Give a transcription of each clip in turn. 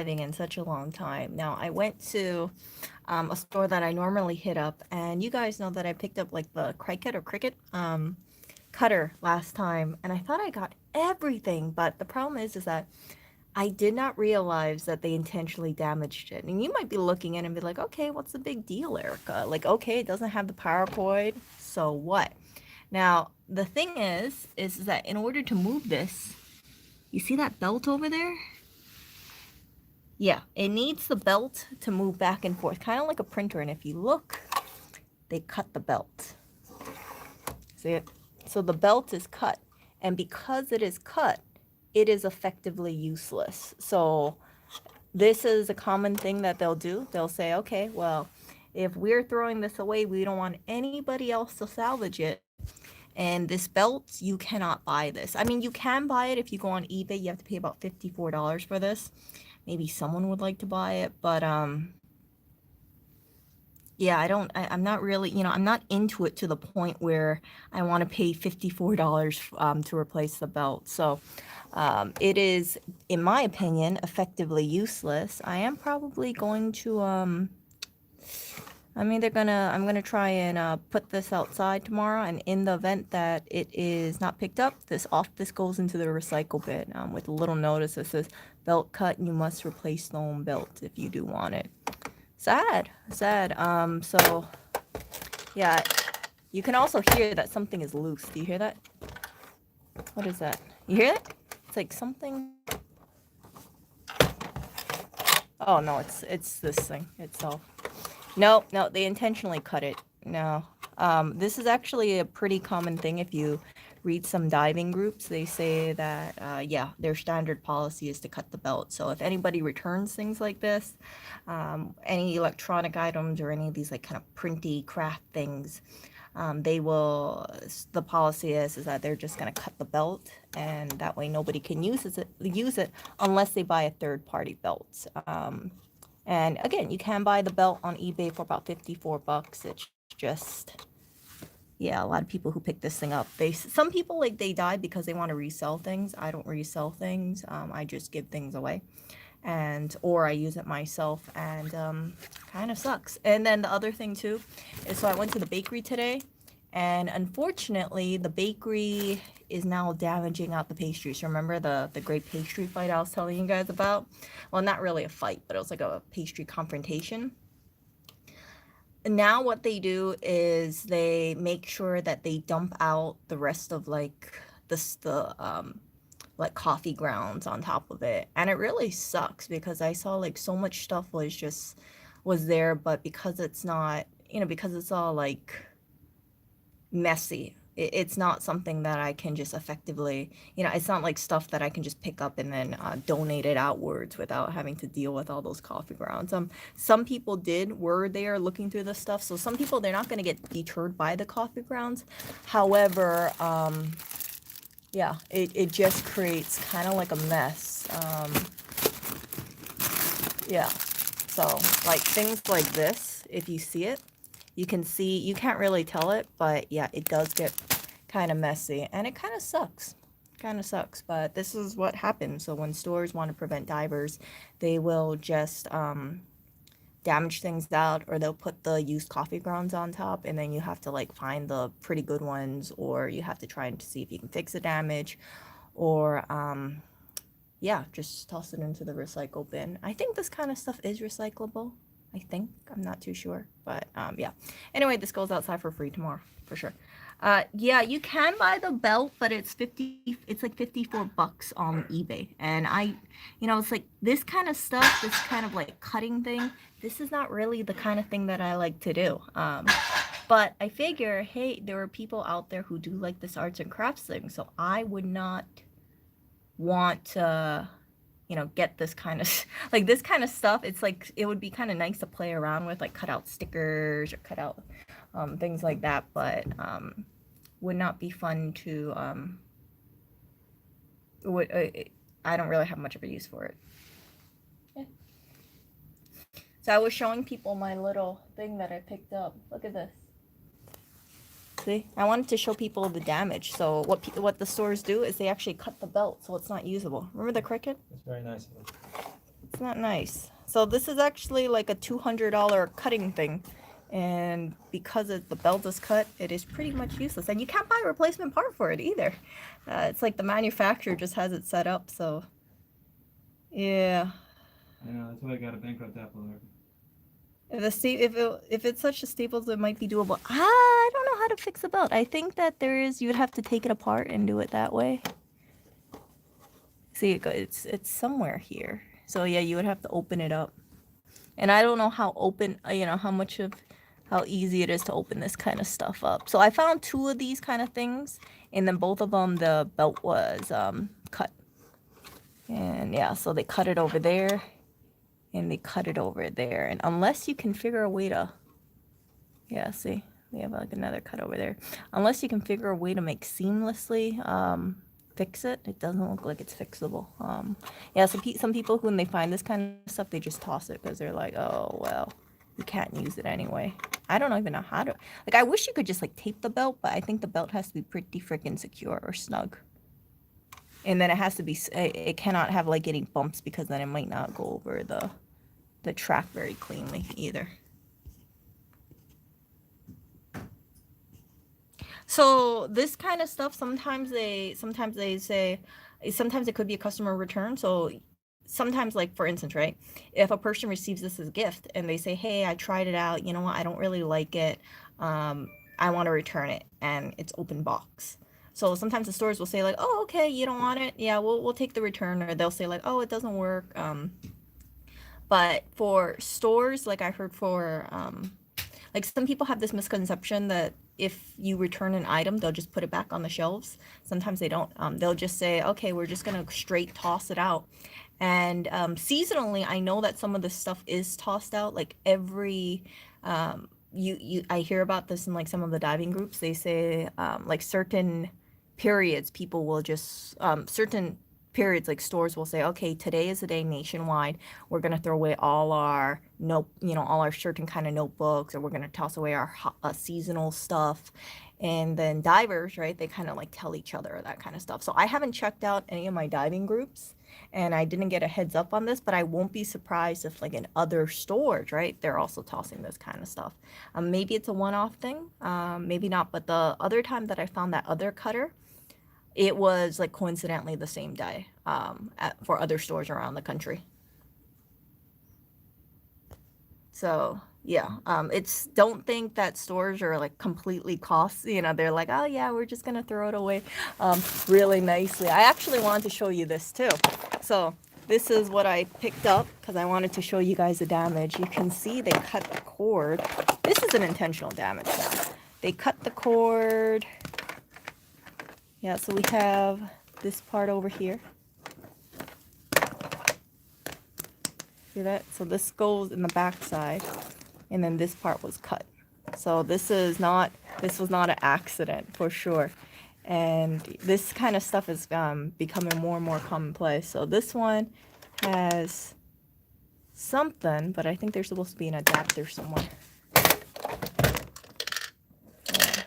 in such a long time. Now, I went to a store that I normally hit up, and you guys know that I picked up like the cricket cutter last time, and I thought I got everything, but the problem is that I did not realize that they intentionally damaged it. And you might be looking at it and be like, okay, what's the big deal, Erica? Like, okay, it doesn't have the power cord, so what? Now, the thing is that in order to move this, you see that belt over there? Yeah, it needs the belt to move back and forth, kind of like a printer. And if you look, they cut the belt. See it? So the belt is cut. And because it is cut, it is effectively useless. So this is a common thing that they'll do. They'll say, okay, well, if we're throwing this away, we don't want anybody else to salvage it. And this belt, you cannot buy this. I mean, you can buy it if you go on eBay. You have to pay about $54 for this. Maybe someone would like to buy it, but yeah, I'm not really, I'm not into it to the point where I want to pay $54 to replace the belt. So it is, in my opinion, effectively useless. I am probably going to I'm gonna try and put this outside tomorrow, and in the event that it is not picked up, this goes into the recycle bin with a little notice that says belt cut. You must replace the own belt if you do want it. Sad. So yeah, you can also hear that something is loose. Do you hear that? What is that? You hear it? It's like something. Oh no, it's this thing itself. No, they intentionally cut it. No. This is actually a pretty common thing. If you read some diving groups, they say that, yeah, their standard policy is to cut the belt. So if anybody returns things like this, any electronic items or any of these like kind of printy craft things, the policy is that they're just going to cut the belt, and that way nobody can use it unless they buy a third-party belt. And again, you can buy the belt on eBay for about $54. It's just, yeah, a lot of people who pick this thing up, some people like they die because they want to resell things. I don't resell things. I just give things away, or I use it myself, and kind of sucks. And then the other thing too is, so I went to the bakery today, and unfortunately the bakery is now damaging out the pastries. Remember the great pastry fight I was telling you guys about? Well, not really a fight, but it was like a pastry confrontation. Now what they do is they make sure that they dump out the rest of like like coffee grounds on top of it, and it really sucks because I saw like so much stuff was there, but because it's not, because it's all like messy, it's not something that I can just effectively, it's not like stuff that I can just pick up and then donate it outwards without having to deal with all those coffee grounds. Some people were there looking through the stuff, so some people, they're not going to get deterred by the coffee grounds. However, yeah, it just creates kind of like a mess. Yeah, so like things like this, if you see it, you can't really tell it, but yeah, it does get kind of messy, and it kind of sucks. But this is what happens. So when stores want to prevent divers, they will just damage things out, or they'll put the used coffee grounds on top, and then you have to like find the pretty good ones, or you have to try and see if you can fix the damage, or yeah, just toss it into the recycle bin. I think this kind of stuff is recyclable. I think. I'm not too sure. But yeah. Anyway, this goes outside for free tomorrow, for sure. Yeah, you can buy the belt, but it's like $54 on eBay. And it's like this kind of stuff, this kind of like cutting thing, this is not really the kind of thing that I like to do. But I figure, hey, there are people out there who do like this arts and crafts thing, so I would not want to get this kind of like this kind of stuff. It's like it would be kind of nice to play around with, like cut out stickers or cut out things like that, but would not be fun to I don't really have much of a use for it. Yeah. So I was showing people my little thing that I picked up. Look at this. See, I wanted to show people the damage. So what the stores do is they actually cut the belt so it's not usable. Remember the cricket? It's very nice. not nice. So this is actually like a $200 cutting thing. And because the belt is cut, it is pretty much useless. And you can't buy a replacement part for it either. It's like the manufacturer just has it set up, so... Yeah. I know, that's why I got a bankrupt Apple. If it's such a staples, it might be doable. I don't know how to fix a belt. I think that you'd have to take it apart and do it that way. See, it's somewhere here. So yeah, you would have to open it up. And I don't know how open, how easy it is to open this kind of stuff up. So I found 2 of these kind of things, and then both of them, the belt was cut. And yeah, so they cut it over there, and they cut it over there. And unless you can figure a way to, yeah, see, we have like another cut over there. Unless you can figure a way to make seamlessly fix it, it doesn't look like it's fixable. Yeah, so some people, when they find this kind of stuff, they just toss it because they're like, oh, well, you can't use it anyway. I don't even know how to, like, I wish you could just like tape the belt, but I think the belt has to be pretty freaking secure or snug. And then it has to be, it cannot have like any bumps because then it might not go over the track very cleanly either. So this kind of stuff, sometimes they say, sometimes it could be a customer return. So sometimes, like for instance, right, if a person receives this as a gift and they say, hey, I tried it out, you know what, I don't really like it, I want to return it, and it's open box. So sometimes the stores will say like, oh, okay, you don't want it, yeah, we'll take the return. Or they'll say like, oh, it doesn't work. But for stores, like I heard for like some people have this misconception that if you return an item, they'll just put it back on the shelves. Sometimes they don't. They'll just say, okay, we're just gonna straight toss it out. And seasonally, I know that some of this stuff is tossed out. Like every I hear about this in like some of the diving groups. They say like certain periods, people will just certain periods, like stores will say, okay, today is the day nationwide, we're going to throw away all our all our certain kind of notebooks, or we're going to toss away our seasonal stuff. And then divers, right, they kind of like tell each other that kind of stuff. So I haven't checked out any of my diving groups, and I didn't get a heads up on this, but I won't be surprised if like in other stores, right, they're also tossing this kind of stuff. Maybe it's a one-off thing, maybe not. But the other time that I found that other cutter, it was like coincidentally the same day for other stores around the country. So yeah, it's, don't think that stores are like completely cost, they're like, oh yeah, we're just gonna throw it away really nicely. I actually wanted to show you this too. So this is what I picked up because I wanted to show you guys the damage. You can see they cut the cord. This is an intentional damage now. They cut the cord. Yeah, so we have this part over here. See that? So this goes in the back side, and then this part was cut. So this was not an accident for sure. And this kind of stuff is becoming more and more commonplace. So this one has something, but I think there's supposed to be an adapter somewhere. Yeah.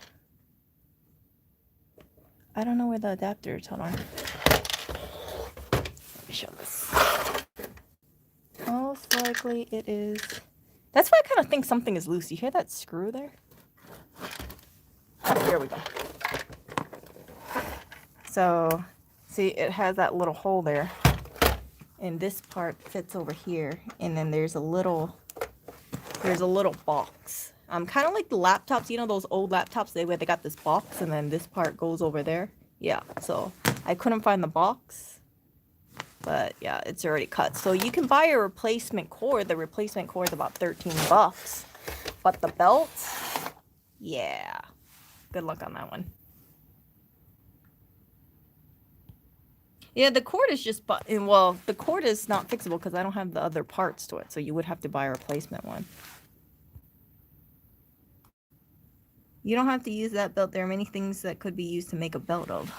I don't know where the adapter is. Hold on. Let me show this. Most likely it is. That's why I kind of think something is loose. You hear that screw there? Oh, here we go. So, see, it has that little hole there. And this part fits over here. And then there's a little box. Kind of like the laptops, those old laptops, where they got this box and then this part goes over there. Yeah, so I couldn't find the box, but yeah, it's already cut. So you can buy a replacement cord. The replacement cord is about $13, but the belt, yeah, good luck on that one. Yeah, the cord is just, well, the cord is not fixable because I don't have the other parts to it, so you would have to buy a replacement one. You don't have to use that belt. There are many things that could be used to make a belt of.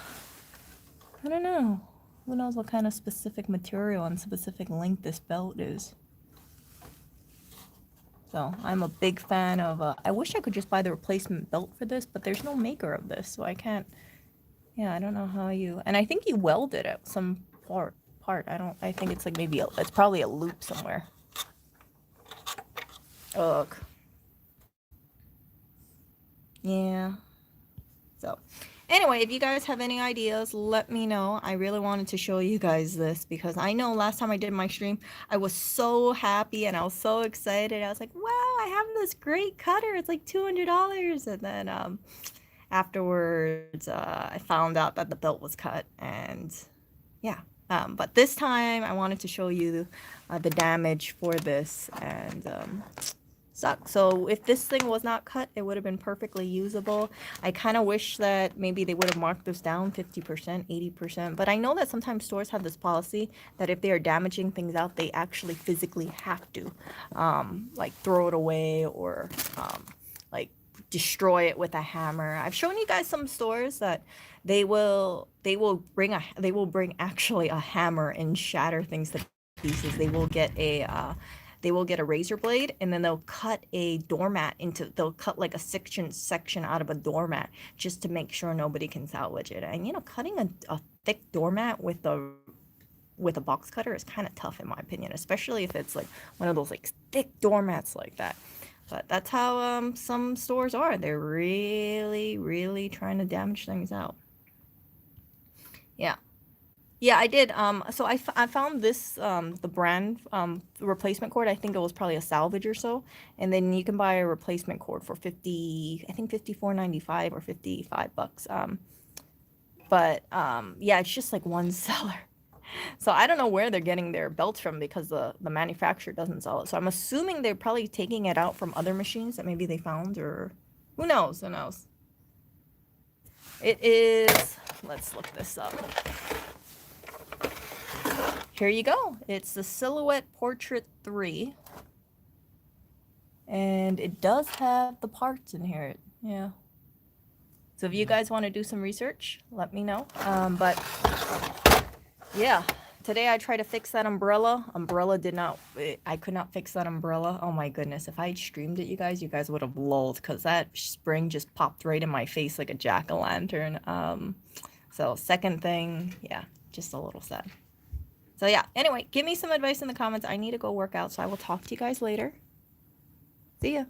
I don't know. Who knows what kind of specific material and specific length this belt is. So I'm a big fan of, I wish I could just buy the replacement belt for this, but there's no maker of this, so I can't, yeah, I don't know how you, and I think you weld it at some part part. I think it's like maybe it's probably a loop somewhere. Ugh. Yeah. So anyway, if you guys have any ideas, let me know. I really wanted to show you guys this because I know last time I did my stream, I was so happy and I was so excited. I was like, wow, I have this great cutter. It's like $200. And then afterwards, I found out that the belt was cut. And yeah. But this time I wanted to show you the damage for this. And suck. So if this thing was not cut, it would have been perfectly usable. I kind of wish that maybe they would have marked this down 50%, 80%. But I know that sometimes stores have this policy that if they are damaging things out, they actually physically have to like throw it away or like destroy it with a hammer. I've shown you guys some stores that they will bring actually a hammer and shatter things to pieces. They will get a razor blade and then they'll cut a doormat they'll cut like a section out of a doormat just to make sure nobody can salvage it. And you know, cutting a thick doormat with a box cutter is kind of tough in my opinion, especially if it's like one of those like thick doormats like that. But that's how some stores are. They're really, really trying to damage things out. Yeah. Yeah, I did. So I found this, the brand, replacement cord. I think it was probably a salvage or so. And then you can buy a replacement cord for I think $54.95 or $55. But yeah, it's just like one seller. So I don't know where they're getting their belts from because the manufacturer doesn't sell it. So I'm assuming they're probably taking it out from other machines that maybe they found, or who knows, who knows. It is, let's look this up. Here you go. It's the Silhouette Portrait 3. And it does have the parts in here. Yeah. So if you guys want to do some research, let me know. But yeah, today I tried to fix that umbrella. I could not fix that umbrella. Oh my goodness. If I had streamed it, you guys would have lulled because that spring just popped right in my face like a jack-o'-lantern. So second thing, yeah, just a little sad. So yeah, anyway, give me some advice in the comments. I need to go work out, so I will talk to you guys later. See ya.